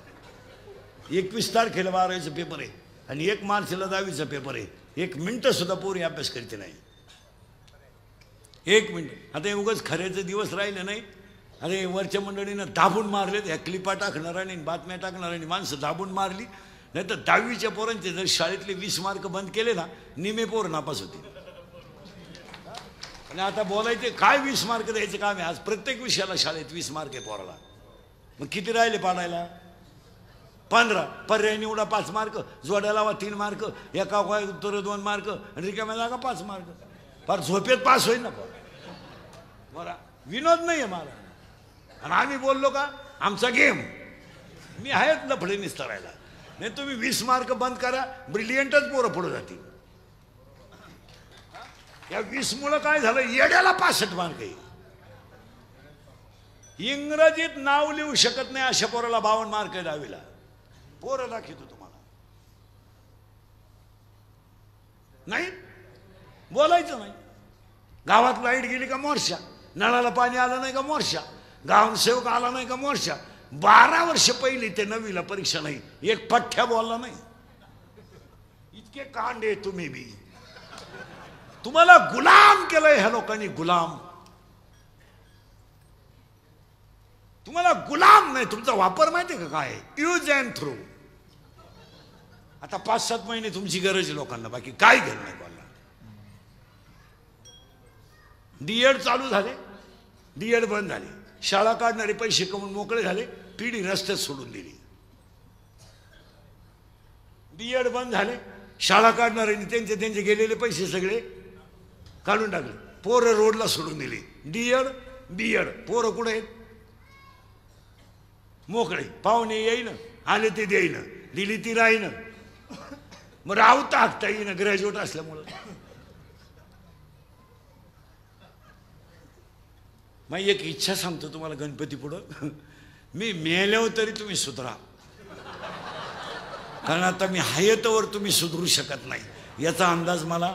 21 तारखेला 12वीचा पेपर आहे, आणि 1 मार्चला 10वीचा पेपर आहे. 1 मिनिट सुद्धा पोरी अभ्यास करते नाही. 1 मिनिट. आता उगाच खऱ्याचे दिवस राहिले नाही. अरे वरच्या मंडळीनं दाबून मारलेत. ह्या क्लिपा टाकणाऱ्याने बातम्या टाकणाऱ्याने माणसं दाबून मारली. नाही तर 10वीच्या पोरांचे जर शाळेतले 20 मार्क बंद केले ना, निमे पोर नापास होते. आणि आता बोलायचे काय 20 मार्क द्यायचे काम आहे. आज प्रत्येक विषयाला शाळेत 20 मार्क आहे पोराला. मग किती राहिले पाडायला. 15. पर्याय निवडा 5 मार्क, जोड्या लावा 3 मार्क, एका उत्तर 2 मार्क, रिकाम्या जागा 5 मार्क. फार झोपेत पास होईल ना बरं. विनोद नाही आहे मला. आणि आम्ही बोललो का आमचा गेम. मी आहेत लफडे निस्तरायला. नाही तुम्ही 20 मार्क बंद करा, ब्रिलियंटच पोरं पुढे जातील. या 20 मुळे काय झालं, येड्याला 65 मार्क आहे. इंग्रजीत नाव लिहू शकत नाही अशा पोराला 52 मार्क आहे 10वीला. पोरं दाखवतो तुम्हाला. नाही, बोलायचं नाही. गावात लाईट गेली का मोर्चा, नळाला पाणी आलं नाही का मोर्चा, ग्रामसेवक आला नाही का मोर्चा. 12 वर्ष पहिली ते 9वीला परीक्षा नाही, एक पठ्ठ्या बोलला नाही. इतके कांडे तुम्ही बी. तुम्हाला गुलाम केलंय ह्या लोकांनी, गुलाम. तुम्हाला गुलाम नाही, तुमचा वापर माहिती का काय, यूज अँड थ्रू. आता 5-7 महिने तुमची गरज आहे लोकांना, बाकी काय घेणं नाही बोलला. डीएड चालू झाले, डीएड बंद झाले, शाळा काढणारे पैसे कमवून मोकळे झाले, पिढी रस्त्यात सोडून दिली. डीएड बंद झाले, शाळा काढणाऱ्यांनी त्यांचे त्यांचे गेलेले पैसे सगळे काढून टाकले, पोरं रोडला सोडून दिली. डीएड बीएड पोरं कुठे आहेत, मोकळे. पाहुणे येईन, आले ते देईन, दिली ती राहीन. मग राहता हाकता येईन ग्रॅज्युएट असल्यामुळं. मग एक इच्छा सांगतो तुम्हाला गणपती पुढं, मी मेल्यावर तरी तुम्ही सुधरा, कारण आता मी हायतवर तुम्ही सुधरू शकत नाही याचा अंदाज मला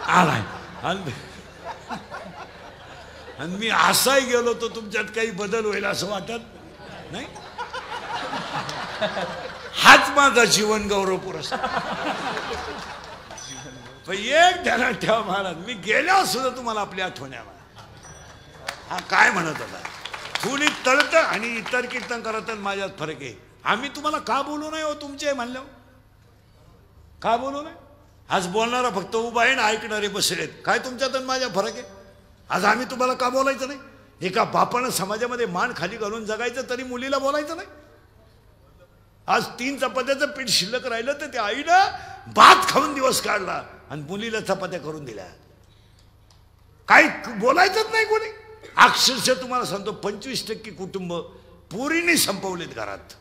आलाय. आणि मी असाही गेलो तर तुमच्यात काही बदल होईल असं वाटत नाही. हाच माझा जीवन गौरव पुरस्कार. पण एक ध्यानात ठेवा महाराज, मी गेल्यावर सुद्धा तुम्हाला आपली आठवण आला. हा काय म्हणत होता, थोडी तळत आणि इतर कीर्तन करत माझ्यात फरक आहे. आम्ही तुम्हाला का बोलू नाही हो, तुमचे म्हणल्यावर का बोलू नाही. आज बोलणारा फक्त उभा आहे ना, ऐकणारे बसलेत. काय तुमच्यात माझ्या फरक आहे. आज आम्ही तुम्हाला का बोलायचं नाही. एका बापानं समाजामध्ये मान खाली घालून जगायचं तरी मुलीला बोलायचं नाही. आज 3 चपात्याचं पीठ शिल्लक राहिलं तर त्या आईनं भात खाऊन दिवस काढला आणि मुलीला चपात्या करून दिल्या. काही बोलायचंच नाही कोणी. अक्षरशः तुम्हाला सांगतो 25% कुटुंब पोरीने संपवलेत घरात.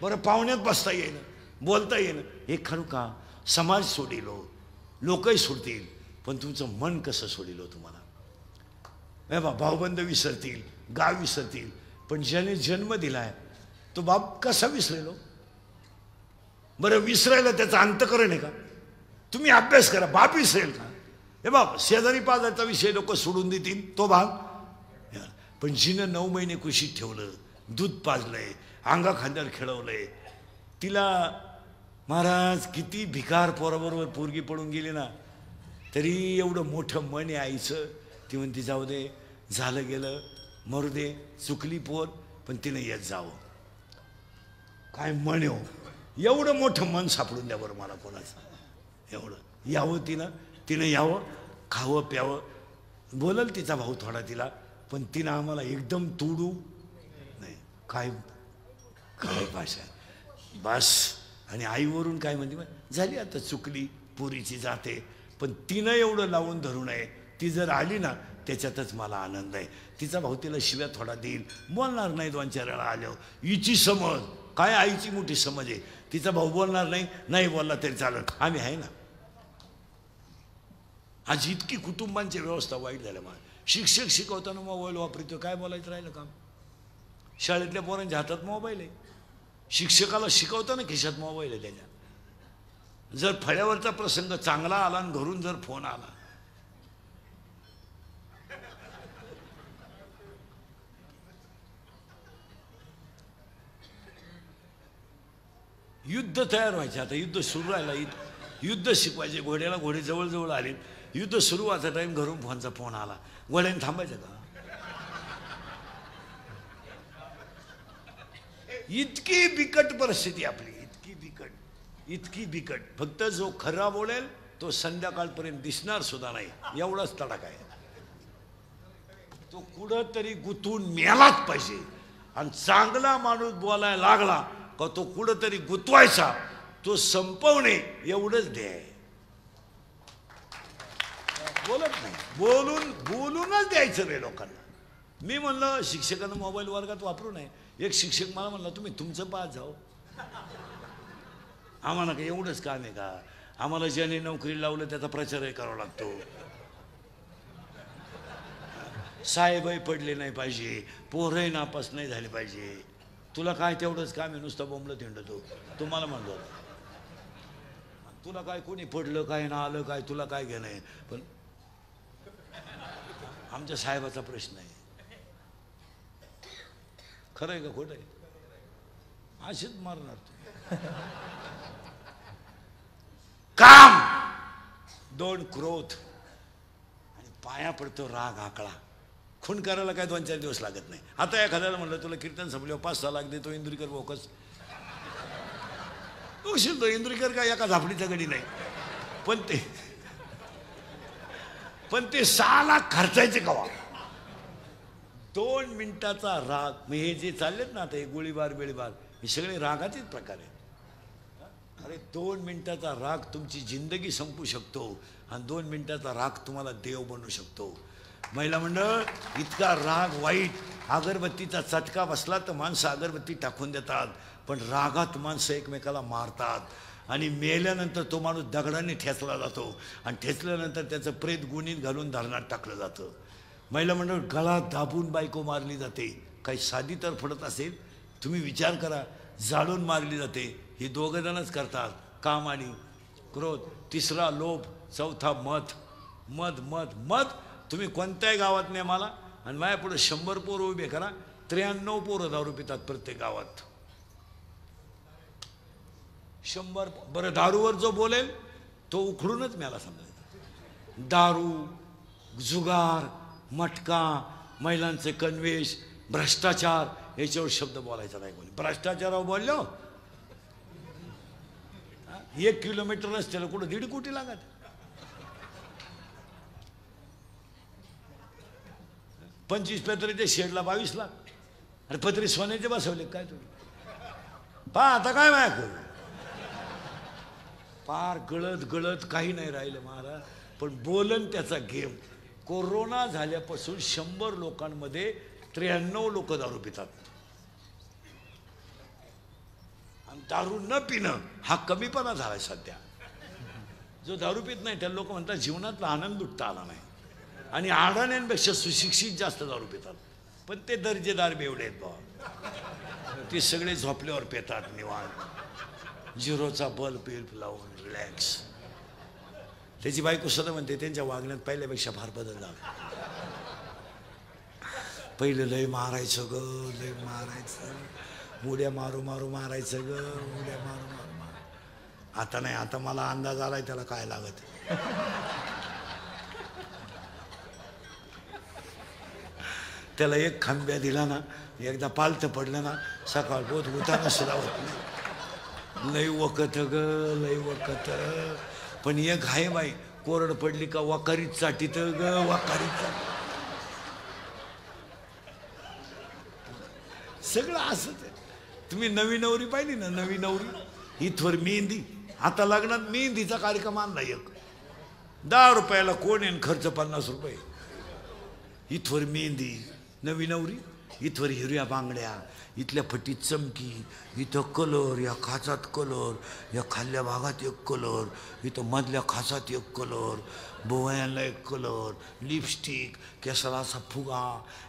बरं पाहुण्यात बसता येईन, बोलता येईन, हे खरं का. समाज सोडिलो, लोकही सोडतील, पण तुमचं मन कसं सोडिलो तुम्हाला. भाऊबंद विसरतील, गाव विसरतील, पण ज्याने जन्म दिलाय तो बाप कसा विसरेलो. बरं विसरायला त्याचा अंतकरण आहे का. तुम्ही अभ्यास करा, बाप विसरेल का. हे बाप शेजारी पाजारचा विषय लोक सोडून देतील तो भाग. पण जिनं 9 महिने कुशीत ठेवलं, दूध पाजलंय, अंगा खांद्यावर खेळवलंय, तिला महाराज किती भिकार पोराबरोबर पोरगी पडून गेली ना, तरी एवढं मोठं मन आहे आईचं. ती म्हणते जाऊ दे, झालं गेलं, मरू दे, चुकली पोर, पण तिनं येत जावं. काय मन हो, एवढं मोठं मन सापडून द्या बरं मला कोणाचं. एवढं यावं तिनं यावं, खावं प्यावं. बोलल तिचा भाऊ थोडा तिला, पण तिनं आम्हाला एकदम तोडू नाही. काय काय भाषा बस. आणि आईवरून काय म्हणते, झाली आता चुकली, पोरीची जाते, पण तिनं एवढं लावून धरू नये. ती जर आली ना त्याच्यातच मला आनंद आहे. तिचा भाऊ तिला शिव्या थोडा देईल, बोलणार नाही 2-4 वेळा आल्यावर. हिची समज काय, आईची मोठी समज आहे. तिचा भाऊ बोलणार नाही, नाही बोलला तरी चालत, आम्ही आहे ना. आज इतकी कुटुंबांची व्यवस्था वाईट झाल्या. मला शिक्षक शिकवताना मोबाईल वापरतो, काय बोलायचं राहिलं काम. शाळेतल्या पोरांच्या हातात मोबाईल आहे, शिक्षकाला शिकवताना खिशात मोबाईल आहे त्याच्या. जर फळ्यावरचा प्रसंग चांगला आला आणि घरून जर फोन आला, युद्ध तयार व्हायचे. आता युद्ध सुरू राहिला, युद्ध शिकवायचे. घोड्याला घोडे जवळ आले, युद्ध सुरू व्हायचा टाइम घरून फोनचा फोन आला, घोड्याने थांबायचं का. इतकी बिकट परिस्थिती आपली, इतकी बिकट. फक्त जो खरा बोलेल तो संध्याकाळपर्यंत दिसणार सुद्धा नाही, एवढाच तडाखा आहे. तो कुठं तरी गुंतून मेलाच पाहिजे. आणि चांगला माणूस बोलायला लागला का तो कुठं तरी गुंतवायचा, तो संपवणे एवढंच ध्येय. बोलत नाही, बोलूनच द्यायचं रे लोकांना. मी म्हणलं शिक्षकांना मोबाईल वर्गात वापरू नये. एक शिक्षक मला म्हणला, तुम्ही तुमचं पाहत जाओ, आम्हाला का एवढंच काम आहे का. आम्हाला ज्याने नोकरी लावलं त्याचा प्रचारही करावा लागतो. साहेबही पडले नाही पाहिजे, पोरही नापास नाही झाले पाहिजे. तुला काय तेवढंच काम आहे, नुसतं बोंबलं थिंडतो. तुम्हाला म्हणलो तुला काय कोणी पडलं काय ना आलं काय, तुला काय घेणं आहे. पण आमच्या साहेबाचा प्रश्न आहे, खरं आहे का खोटं आहे? अशीच मारणार तू. काम, 2 क्रोध आणि पाया पडतो राग आकळा. खून करायला काय 2-4 दिवस लागत नाही. आता एखाद्याला म्हणलं तुला कीर्तन संपल्यावर 5-6 लाख देतो इंदुरीकर बोकस, तो इंदुरीकर काय एका झापडीचा गडी नाही. पण ते 6 लाख खर्चायचे कवा? 2 मिनिटाचा राग. मग हे जे चाललेत ना आता हे गोळीबार बिळीबार, हे सगळे रागाचेच प्रकार आहेत. अरे 2 मिनिटाचा राग तुमची जिंदगी संपू शकतो आणि 2 मिनिटाचा राग तुम्हाला देव बनवू शकतो. महिला मंडळ, इतका राग वाईट. अगरबत्तीचा चटका बसला तर माणसं अगरबत्ती टाकून देतात, पण रागात माणसं एकमेकाला मारतात आणि मेल्यानंतर तो माणूस दगडाने ठेचला जातो आणि ठेचल्यानंतर त्याचं प्रेत गुणीत घालून धरणात टाकलं जातं. महिला मंडळ, गळा दाबून बायको मारली जाते. काही साधी तर फडत असेल, तुम्ही विचार करा, जाळून मारली जाते. ही 2 जणच करतात, काम आणि क्रोध. 3रा लोभ, 4था मध. मध मध मध. तुम्ही कोणत्याही गावात नाही मला आणि माझ्या पुढे 100 पोरं उभे करा, 93 पोरं दारू पितात प्रत्येक गावात. 100. बरं, दारूवर जो बोलेल तो उखडूनच मला समजायचा. दारू, जुगार, मटका, महिलांचे कन्वेष, भ्रष्टाचार, याच्यावर शब्द बोलायचा नाही कोणी. भ्रष्टाचारावर बोललो 1 किलोमीटर रस्त्याला कुठं 1.5 कोटी लागत. पंचवीस पत्रीच्या शेडला 22 लाख. अरे पत्री सोन्याचे बसवले काय तुम्ही? पहा आता काय माया करू, पार गळत गळत काही नाही राहिलं महाराज. पण बोलन त्याचा गेम. कोरोना झाल्यापासून 100 लोकांमध्ये 93 लोक दारू पितात. आणि दारू न पिणं हा कमीपणा झालाय सध्या. जो दारू पित नाही त्या लोक म्हणतात जीवनातला आनंद लुटता आला नाही. आणि अडाण्यांपेक्षा सुशिक्षित जास्त दारू पितात. पण ते दर्जेदार बेवडे आहेत बाबा. ते सगळे झोपल्यावर पितात निवांत, 0चा बल्ब लावून रिलॅक्स. त्याची बायको सुद्धा म्हणते त्यांच्या वागण्यात पहिल्यापेक्षा फार बदल झाला. पहिलं लय मारायचं ग, लय मारायचं, उड्या मारू मारू मारायचं ग, उड्या मारू मारू मार. आता नाही, आता मला अंदाज आलाय त्याला काय लागत. त्याला 1 खांब्या दिला ना, एकदा पालथं पडलं ना, सकाळ बोध उताना सुद्धा होत नाही. लय वकत ग, लय वकत. पण एक आहे बाई, कोरड पडली का वाकारीत चाटीत ग, वाकारीत. सगळं असंच आहे. तुम्ही नवी नवरी पाहिली ना, नवी नवरी इथवर मेहंदी. आता लग्नात मेहंदीचा कार्यक्रम आणला एक. 10 रुपयाला कोण आहे, खर्च 50 रुपये. इथवर मेहंदी, नवी नवरी, इथवर हिरव्या बांगड्या, इथल्या फटीत चमकी, इथं कलर, या खाचात कलर, या खाल्ल्या भागात 1 कलर, इथं मधल्या खाचात 1 कलर, बोवयांना 1 कलर, लिपस्टिक, केसाला असा फुगा,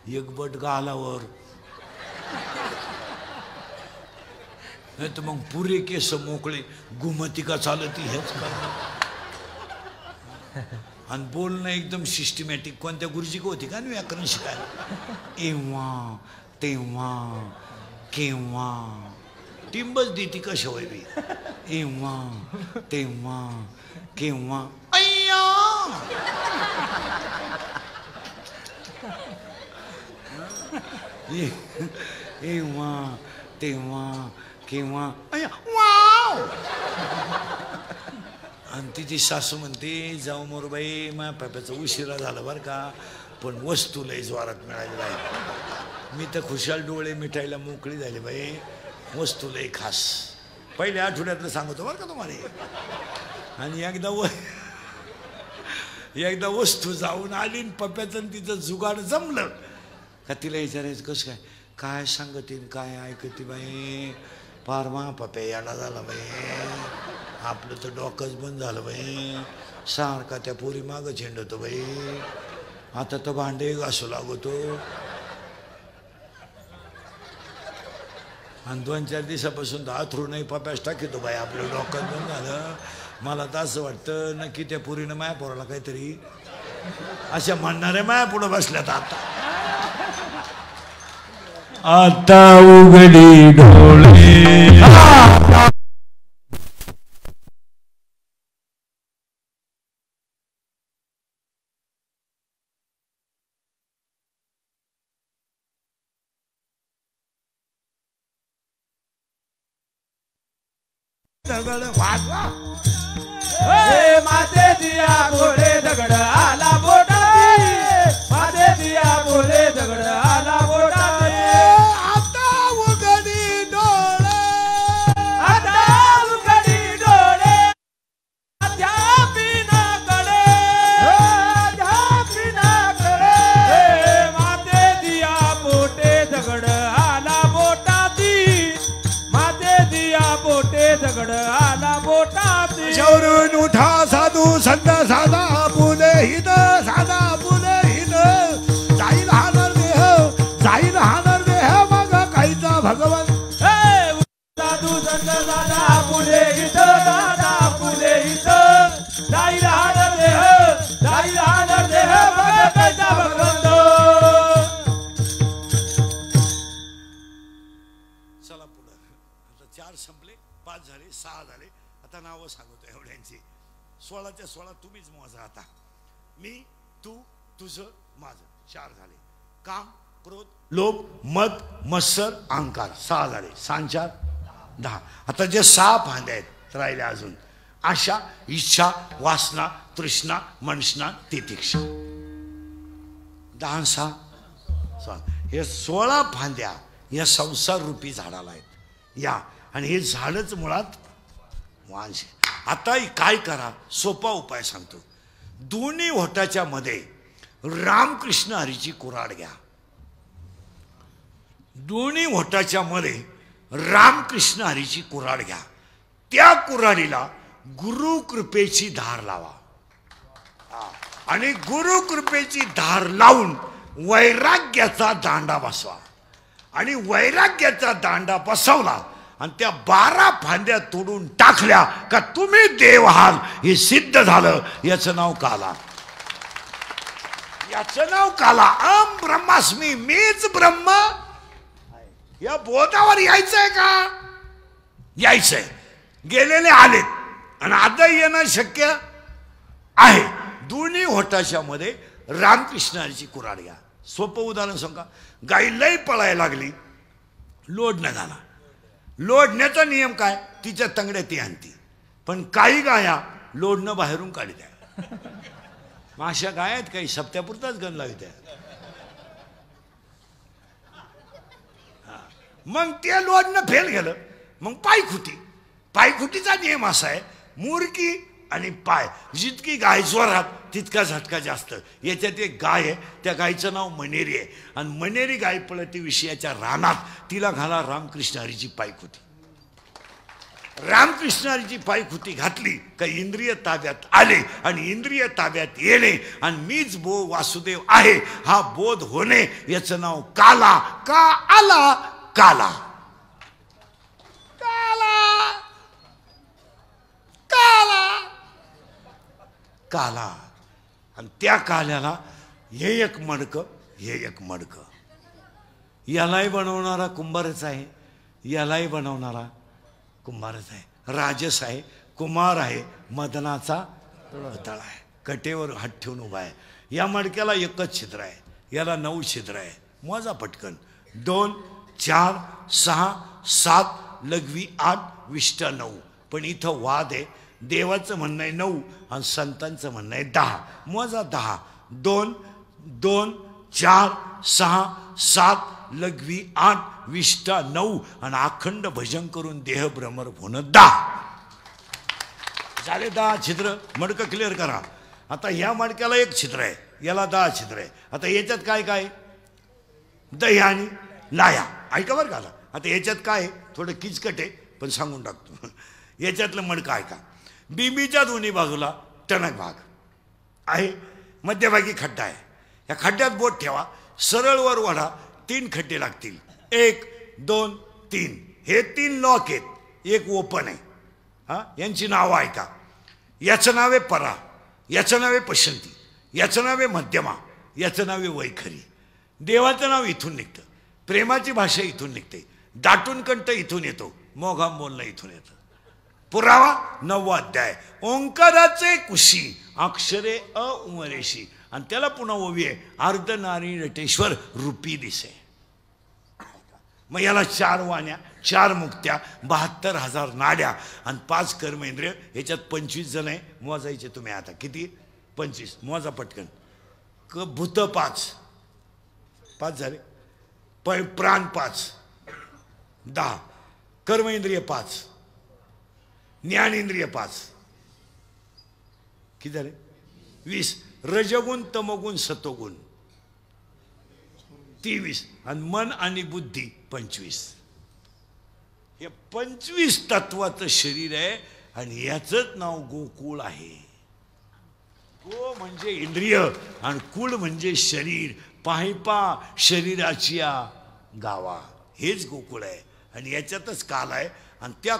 1 बट गालावर. नाही तर मग पुरे केस मोकळे, घुमती का चालती हेच काय. आणि बोलणं एकदम सिस्टमॅटिक. कोणत्या गुरुजी होती का व्याकरण शिकायला. एव्हा तेव्हा केव्हा टिंबच देती का शवय बी. एव्हा तेव्हा केव्हा अय्या. एव्हा तेव्हा केव्हा अय्या वाव. आणि तिची सासू म्हणते जाऊ मोरबाई, माझ्या पाप्याचं उशिरा झालं बरं का, पण वस्तू लय जोरात मिळाली बाई. मी तर खुशाल डोळे मिठायला मोकळी झाली बाई, वस्तू लय खास. पहिल्या आठवड्यातलं सांगतो बरं का तुम्हाला. आणि एकदा वस्तू जाऊन आली, पप्याचं तिचं जुगाड जमलं का तिला विचारायचं कसं काय सांगते काय ऐकते बाई. फार मा पप्या याडा झाला बाई, आपलं तर डोकंच बंद झालं बाई, सारखा त्या पोरी मागं झेंडतो बाई, आता तर भांडे घासू लागतो. आणि 2-4 दिवसापासून तर अथरू नाही पप्यास टाकीतो बाई आपलं डोक्यात झालं. मला तर असं वाटतं नक्की त्या पुरीनं माया पोराला काहीतरी अशा म्हणणाऱ्या माया पुढं बसल्यात. आता उघडी डोळे दगड वाजवा माते दिया बोले दगड आला बोटा माते दिया बोले दगड आला बोटा. आता उघडी डोळे आता उघडी डोळे त्या पिनाकडे माते दिया बोटे दगड आला बोटाती माते दिया बोटे दगड आला बोटाती. शौरून उठा साधू संत साधा पुले हित साधा पुले हित जाईल हाणार देह जाईल हाणार देह मग काहीचा भगवान. साधू संत दादा पुढे इथं दादा पुढे इथं जाईल हाडर देह जाईल हाडर देह बघ कैसा भगवंत. चला पुढं. आता 4 संपले, 5 झाले, 6 झाले. आता नावं सांगतो एवढ्यांची. 16च्या 16 तुम्हीच मोजा आता. मी तू तुझं माझं 4 झाले. काम क्रोध लोभ मद मत्सर अहंकार 6 झाले. 6 4 10. आता जे 6 फांद्या आहेत राहिल्या अजून आशा इच्छा वासना तृष्णा मनष्णा तितिक्षा 10 6 हे 16 फांद्या या संसार रूपी झाडाला आहेत. या आणि हे झाडच मुळात वांश. आता काय करा सोपा उपाय सांगतो. दोन्ही ओठाच्या मध्ये रामकृष्ण हरीची कुऱ्हाड घ्या. दोन्ही ओठाच्या मध्ये रामकृष्ण हरीची कुऱ्हाड घ्या. त्या कुऱ्हाडीला गुरु कृपेची धार लावा आणि गुरु कृपेची धार लावून वैराग्याचा दांडा बसवा. आणि वैराग्याचा दांडा बसवला आणि त्या 12 फांद्या तोडून टाकल्या का तुम्ही देव आहात हे सिद्ध झालं. याचं नाव काला. याचं नाव काला. अहम ब्रह्मास्मी मीच ब्रह्म. या बोधावर यायचंय का? यायचंय. गेलेले आलेत आणि आता येणं शक्य आहे. दोन्ही होटाच्या मध्ये रामकृष्णाची कुऱ्हाड घ्या. सोपं उदाहरण सांगा. गाई लई पळायला लागली लोढणं झाला. लोढण्याचा नियम काय? तिच्या तंगड्या ती आणती. पण काही गाया लोढणं बाहेरून काढत्या. मग अशा गाय आहेत काही सप्त्यापुरताच गण लावत्या. मग ते लोढणं फेल गेलं. मग पायखुटी. पायखुटीचा नियम असा आहे मुरकी आणि पाय जितकी गाय जोरात तितका झटका जास्त. याच्यात एक गाय आहे त्या गायचं नाव मनेरी आहे आणि मनेरी गाय पळती विषयाच्या रानात. तिला घाला रामकृष्ण हरीची पायखुटी. रामकृष्ण हरीची पायखुटी घातली का इंद्रिय ताब्यात आले आणि इंद्रिय ताब्यात येणे आणि मीच वासुदेव आहे हा बोध होणे याचं नाव काला. का आला काला. काला काला काला. आणि त्या काल्याला हे एक मडकं हे एक मडकं. यालाही बनवणारा कुंभारच आहे यालाही बनवणारा कुंभारच आहे. राजस आहे कुमार आहे मदनाचा तळ आहे. कटेवर हात ठेवून उभा आहे. या मडक्याला एकच छिद्र आहे याला 9 छिद्र आहे. मोजा पटकन. 2 4 6 7 लघवी 8 विष्ट 9. पण इथं वाद आहे. देवाचं म्हणणं आहे 9 आणि संतांचं म्हणणं आहे 10. मोजा 10. 2 2 4 6 7 लघवी 8 विष्ट 9 आणि अखंड भजन करून देह भ्रमर होणं 10 झाले. 10 छिद्र. मडकं क्लिअर करा. आता ह्या मडक्याला एक छिद्र आहे याला 10 छिद्र आहे. आता याच्यात काय काय दही आणि लाया ऐका बरं का. आता याच्यात काय थोडं किचकट आहे पण सांगून टाकतो. याच्यातलं मडकं ऐका. बिंबीच्या दोन्ही बाजूला टणक भाग आहे. मध्यभागी खड्डा आहे. या खड्ड्यात बोट ठेवा. सरळ वर वाढा. 3 खड्डे लागतील. 1 2 3. हे 3 लॉक आहेत, एक ओपन आहे. हा, यांची नावं ऐका. याचं नाव आहे परा, याचं नाव आहे पसंती, याचं नाव आहे मध्यमा, याचं नाव आहे वैखरी. देवाचं नाव इथून निघतं, प्रेमाची भाषा इथून निघते, दाटून कंठ इथून येतो, मोघाम बोलणं इथून येतं. पुरावा 9वा अध्याय. ओंकाराचे कुशी अक्षरे उमरेशी, आणि त्याला पुन्हा ओवी आहे अर्धनारी नटेश्वर रूपी दिसे. मग याला 4 वाण्या, 4 मुक्त्या, 72,000 नाड्या आणि 5 कर्मेंद्रिय. ह्याच्यात 25 जण आहे. मोजायचे तुम्ही आता किती? 25. मोजा पटकन. भूत 5 झाले, प्राण 5, 10, कर्मेंद्रिय 5, ज्ञानेंद्रिय 5, किती झाले? 20. रजगुण, तमगुण, सतोगुण 23 आणि मन आणि बुद्धी 25. हे 25 तत्वाचं शरीर आहे आणि याचंच नाव गोकुळ आहे. गो म्हणजे इंद्रिय आणि कुळ म्हणजे शरीर. पाहिपा शरीराची गावा, हेच गोकुळ आहे आणि याच्यातच काल आहे. आणि त्या